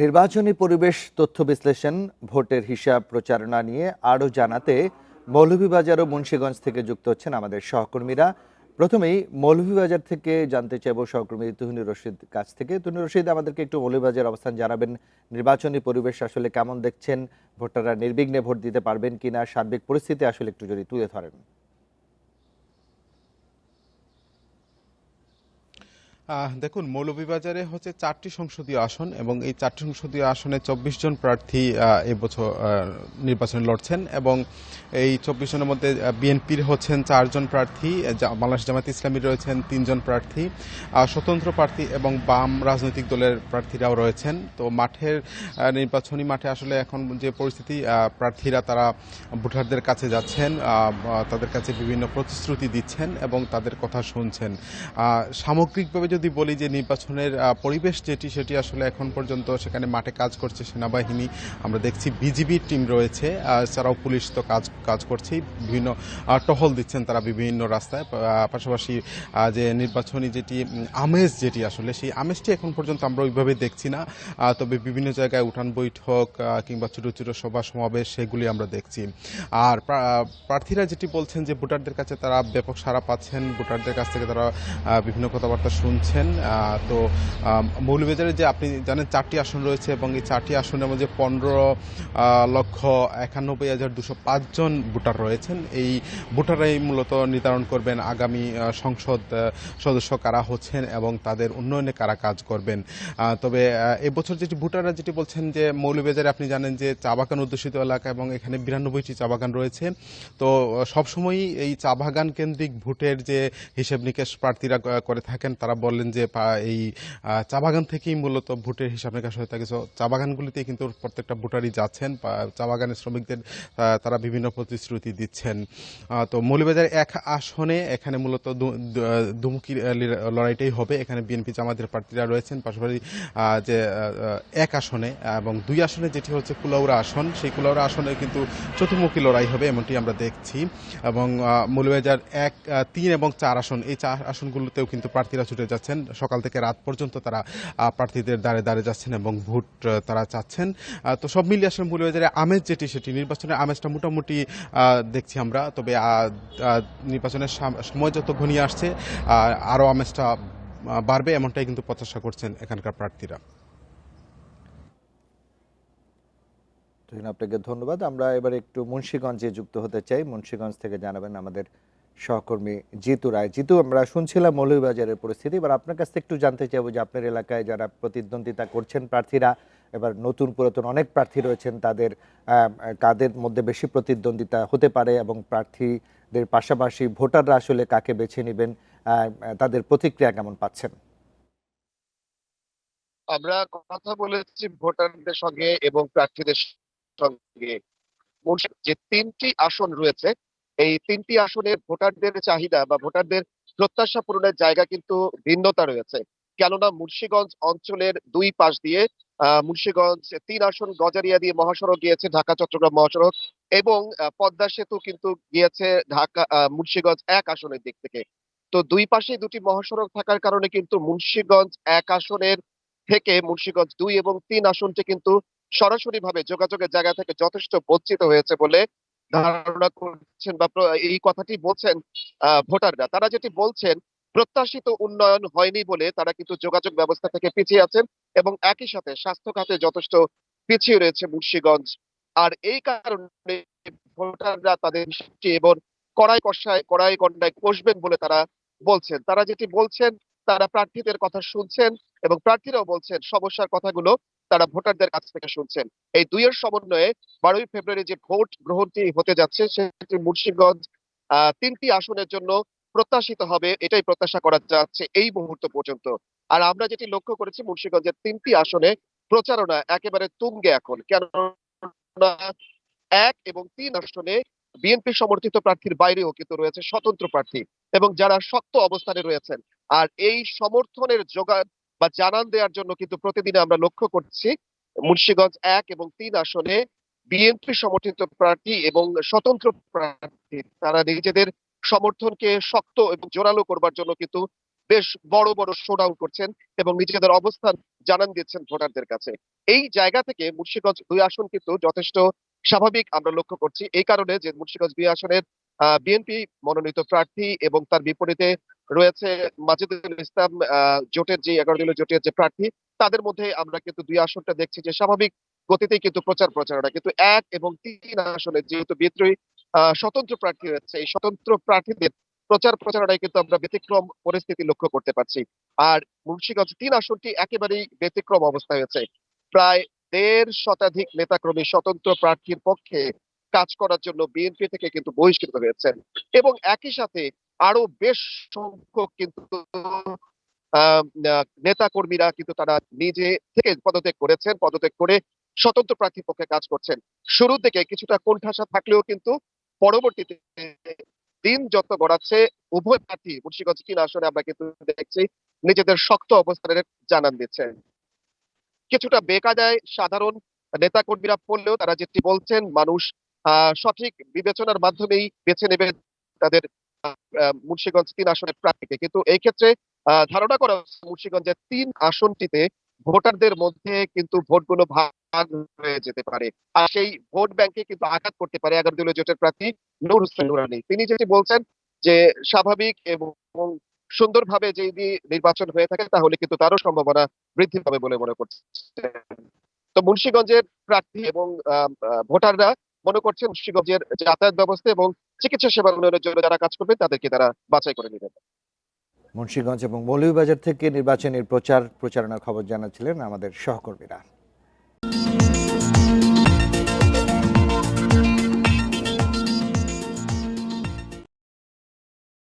নির্বাচনী পরিবেশ তথ্য বিশ্লেষণ ভোটের হিসাব প্রচারণা নিয়ে আরও জানাতে মৌলভীবাজার ও মুন্সিগঞ্জ থেকে যুক্ত হচ্ছেন আমাদের সহকর্মীরা। প্রথমেই মৌলভীবাজার থেকে জানতে চাইব সহকর্মী তুহিনুর রশিদ কাছ থেকে। তুহিনুর রশিদ, আমাদেরকে একটু মৌলভীবাজার অবস্থান জানাবেন। নির্বাচনী পরিবেশ আসলে কেমন দেখছেন? ভোটাররা নির্বিঘ্নে ভোট দিতে পারবেন কিনা, সার্বিক পরিস্থিতি আসলে একটু যদি তুলে ধরেন। দেখুন, মৌলভীবাজারে হচ্ছে 4টি সংসদীয় আসন এবং এই 4টি সংসদীয় আসনে 24 জন প্রার্থী এবছর নির্বাচনে লড়ছেন এবং এই 24 জনের মধ্যে বিএনপির হচ্ছেন 4 জন প্রার্থী, বাংলাদেশ জামায়াতে ইসলামী রয়েছেন 3 জন প্রার্থী, স্বতন্ত্র প্রার্থী এবং বাম রাজনৈতিক দলের প্রার্থীরাও রয়েছেন। তো নির্বাচনী মাঠে আসলে এখন যে পরিস্থিতি, প্রার্থীরা তারা ভোটারদের কাছে যাচ্ছেন, তাদের কাছে বিভিন্ন প্রতিশ্রুতি দিচ্ছেন এবং তাদের কথা শুনছেন। সামগ্রিকভাবে যদি বলি যে নির্বাচনের পরিবেশ সেটি আসলে এখন পর্যন্ত সেখানে মাঠে কাজ করছে সেনাবাহিনী, আমরা দেখছি বিজিবির টিম রয়েছে, এছাড়াও পুলিশ তো কাজ করছেই, বিভিন্ন টহল দিচ্ছেন তারা বিভিন্ন রাস্তায়। পাশাপাশি যে নির্বাচনী আমেজ আসলে সেই আমেজটি এখন পর্যন্ত আমরা ওইভাবে দেখছি না, তবে বিভিন্ন জায়গায় উঠান বৈঠক কিংবা ছোট ছোট সভা সমাবেশ সেগুলি আমরা দেখছি। আর প্রার্থীরা যেটি বলছেন যে ভোটারদের কাছে তারা ব্যাপক সাড়া পাচ্ছেন, ভোটারদের কাছ থেকে তারা বিভিন্ন কথাবার্তা শুনছেন। তো মৌলভীবাজারে যে আপনি জানেন 4টি আসন রয়েছে এবং এই 4টি আসনের মধ্যে 15,91,205 জন ভোটার রয়েছেন। এই ভোটাররাই মূলত নির্ধারণ করবেন আগামী সংসদ সদস্য কারা হচ্ছেন এবং তাদের উন্নয়নে কারা কাজ করবেন। তবে এবছর ভোটাররা বলছেন যে মৌলভীবাজারে আপনি জানেন যে চা বাগান অধ্যুষিত এলাকা এবং এখানে 92টি চা বাগান রয়েছে। তো সবসময়ই এই চা বাগান কেন্দ্রিক ভোটের যে হিসেব নিকেশ প্রার্থীরা করে থাকেন, তারা বললেন যে এই চা বাগান থেকেই মূলত ভোটের হিসাব নিকাশ হয়ে থাকে। চা বাগানগুলিতে কিন্তু প্রত্যেকটা ভোটারই যাচ্ছেন, চা বাগানের শ্রমিকদের তারা বিভিন্ন প্রতিশ্রুতি দিচ্ছেন। তো মৌলভীবাজার 1 আসনে এখানে মূলত দুমুখী লড়াইটাই হবে। এখানে বিএনপি জামায়াতের প্রার্থীরা রয়েছেন, পাশাপাশি যে 1 আসনে এবং 2 আসনে যেটি হচ্ছে কুলাউড়া আসন, সেই কুলাউড়া আসনে কিন্তু চতুর্মুখী লড়াই হবে এমনটি আমরা দেখছি। এবং মৌলভীবাজার 1, 3 এবং 4 আসন, এই 4 আসনগুলোতেও কিন্তু প্রার্থীরা ছুটে যাচ্ছেন। সকাল থেকে রাত পর্যন্ত তারা প্রার্থীদের দ্বারে যাচ্ছেন এবং ভোট তারা চাচ্ছেন। তো সব মিলিয়ে আসলে মৌলভীবাজারের আমেজ সেটি নির্বাচনের আমেজটা মোটামুটি দেখছি আমরা। তবে নির্বাচনের সময় যত ঘনিয়ে আসছে আরও আমেজটা বাড়বে এমনটাই কিন্তু প্রত্যাশা করছেন এখানকার প্রার্থীরা। আপনাকে ধন্যবাদ। আমরা এবার একটু মুন্সিগঞ্জে যুক্ত হতে চাই। মুন্সিগঞ্জ থেকে জানাবেন আমাদের সহকর্মী জিতু রায়। জিতু, আমরা শুনছিলাম মৌলভীবাজারের পরিস্থিতি, এবার আপনার কাছ থেকে একটু জানতে চাইবো যে আপনার এলাকায় যারা প্রতিদ্বন্দ্বিতা করছেন প্রার্থীরা, এবার নতুন পুরাতন অনেক প্রার্থী রয়েছেন, তাদের কাদের মধ্যে বেশি প্রতিদ্বন্দ্বিতা হতে পারে এবং প্রার্থীদের পাশাপাশি ভোটাররা আসলে কাকে বেছে নেবেন, তাদের প্রতিক্রিয়া কেমন পাচ্ছেন? আমরা কথা বলেছি ভোটারদের সঙ্গে এবং প্রার্থীদের সঙ্গে। যে 3টি আসন রয়েছে, এই 3টি আসনের ভোটারদের চাহিদা বা ভোটারদের প্রত্যাশা পূরণের জায়গা কিন্তু ভিন্নতা রয়েছে। কেননা মুন্সিগঞ্জ অঞ্চলের 2 পাশ দিয়ে মুন্সিগঞ্জ 3 আসন গজারিয়া দিয়ে মহাসড়ক গিয়েছে, ঢাকা চট্টগ্রাম মহাসড়ক, এবং পদ্মা সেতু কিন্তু গিয়েছে ঢাকা মুন্সিগঞ্জ 1 আসনের দিক থেকে। তো 2 পাশেই 2টি মহাসড়ক থাকার কারণে কিন্তু মুন্সিগঞ্জ 1 আসনের থেকে মুন্সিগঞ্জ 2 এবং 3 আসনটি কিন্তু সরাসরি ভাবে যোগাযোগের জায়গা থেকে যথেষ্ট বঞ্চিত হয়েছে বলে ধারণা করছেন বা এই কথাটি বলছেন ভোটাররা। তারা যেটি বলছেন, প্রত্যাশিত উন্নয়ন হয়নি বলে তারা কিন্তু যোগাযোগ ব্যবস্থা থেকে পিছিয়ে আছেন এবং একই সাথে স্বাস্থ্য খাতে যথেষ্ট পিছিয়ে রয়েছে মুন্সিগঞ্জ। আর এই কারণে ভোটাররা তাদের বিষয়টি এবার কড়াই গন্ডায় কষবেন বলে তারা বলছেন। তারা যেটি বলছেন, তারা প্রার্থীদের কথা শুনছেন এবং প্রার্থীরাও বলছেন সমস্যার কথাগুলো তারা ভোটারদের কাছ থেকে শুনছেন। এই দুইয়ের সমন্বয়ে 12ই ফেব্রুয়ারি যে ভোট গ্রহণটি হতে যাচ্ছে, সেটি মুন্সিগঞ্জ 3টি আসনের জন্য প্রত্যাশিত হবে, এটাই প্রত্যাশা করা যাচ্ছে এই মুহূর্ত পর্যন্ত। আর আমরা যেটি লক্ষ্য করেছি, মুন্সিগঞ্জের 3টি আসনে প্রচারণা একেবারে তুঙ্গে এখন। কেননা 1 এবং 3 আসনে বিএনপি সমর্থিত প্রার্থীর বাইরেও কিন্তু রয়েছে স্বতন্ত্র প্রার্থী এবং যারা শক্ত অবস্থানে রয়েছেন। আর এই সমর্থনের জোগান বা জানান দেওয়ার জন্য কিন্তু প্রতিদিন আমরা লক্ষ্য করছি মুন্সিগঞ্জ 1 এবং 3 আসনে বিএনপি সমর্থিত প্রার্থী এবং স্বতন্ত্র প্রার্থী তারা নিজেদের সমর্থনকে শক্ত এবং জোরালো করবার জন্য কিন্তু বেশ বড় বড় শোডাউন করছেন এবং নিজেদের অবস্থান জানান দিচ্ছেন ভোটারদের কাছে। এই জায়গা থেকে মুন্সিগঞ্জ ২ আসন কিন্তু যথেষ্ট স্বাভাবিক আমরা লক্ষ্য করছি, এই কারণে যে মুন্সিগঞ্জ ২ আসনের বিএনপি মনোনীত প্রার্থী এবং তার বিপরীতে রয়েছে মাজেদুল ইসলাম, জোটের যে ১১ দলীয় জোটের যে প্রার্থী, তাদের মধ্যে আমরা কিন্তু ২ আসনটা দেখছি যে স্বাভাবিক গতিতেই কিন্তু প্রচারণা, কিন্তু ১ এবং ৩ আসনে যেহেতু বিদ্রোহী স্বতন্ত্র প্রার্থী রয়েছে, এই স্বতন্ত্র প্রার্থীদের প্রচারণায় কিন্তু আমরা ব্যতিক্রম পরিস্থিতি লক্ষ্য করতে পারছি। আর মুন্সিগঞ্জ ৩ আসনটি একেবারেই ব্যতিক্রম অবস্থায় হয়েছে। প্রায় ১.৫ শতাধিক নেতাকর্মী স্বতন্ত্র প্রার্থীর পক্ষে কাজ করার জন্য বিএনপি থেকে কিন্তু বহিষ্কৃত হয়েছেন এবং একই সাথে আরো বেশ সংখ্যক কিন্তু নেতা কর্মীরা কিন্তু তারা নিজে থেকে পদত্যাগ করে স্বতন্ত্র প্রার্থীর পক্ষে কাজ করছেন। শুরুর দিকে কিছুটা কোণঠাসা থাকলেও কিন্তু পরবর্তীতে দিন যত গড়াচ্ছে উভয় প্রার্থী মুন্সিগঞ্জ ৩ আসনে আমরা কিন্তু দেখছি নিজেদের শক্ত অবস্থানের জানান দিচ্ছেন। কিছুটা বেকায়দায় সাধারণ নেতা কর্মীরা পড়লেও তারা যেটি বলছেন, মানুষ সঠিক বিবেচনার মাধ্যমেই বেছে নেবে তাদের মুন্সিগঞ্জ ৩ আসনের প্রার্থীকে। কিন্তু এই ক্ষেত্রে ধারণা করা হচ্ছে মুন্সিগঞ্জের ৩ আসনটিতে ভোটারদের মধ্যে কিন্তু ভোটগুলো ভাগ হয়ে যেতে পারে। আর সেই ভোট ব্যাংকে কিন্তু আঘাত করতে পারে ১১ দলীয় জোটের প্রার্থী নূর হোসেন নুরানী। তিনি যেটি বলছেন যে স্বাভাবিক এবং সুন্দরভাবে যদি নির্বাচন হয়ে থাকে তাহলে কিন্তু তারও সম্ভাবনা বৃদ্ধি পাবে বলে মনে করছেন। তো মুন্সিগঞ্জের প্রার্থী এবং ভোটাররা মনে করছেন মুন্সিগঞ্জের যাতায়াত ব্যবস্থা এবং চিকিৎসা সেবা উন্নয়নের জন্য যারা কাজ করবেন তাদেরকে তারা বাছাই করে নেবেন। মুন্সিগঞ্জ এবং মৌলভীবাজার থেকে নির্বাচনের প্রচারণার খবর জানাচ্ছিলেন আমাদের সহকর্মীরা।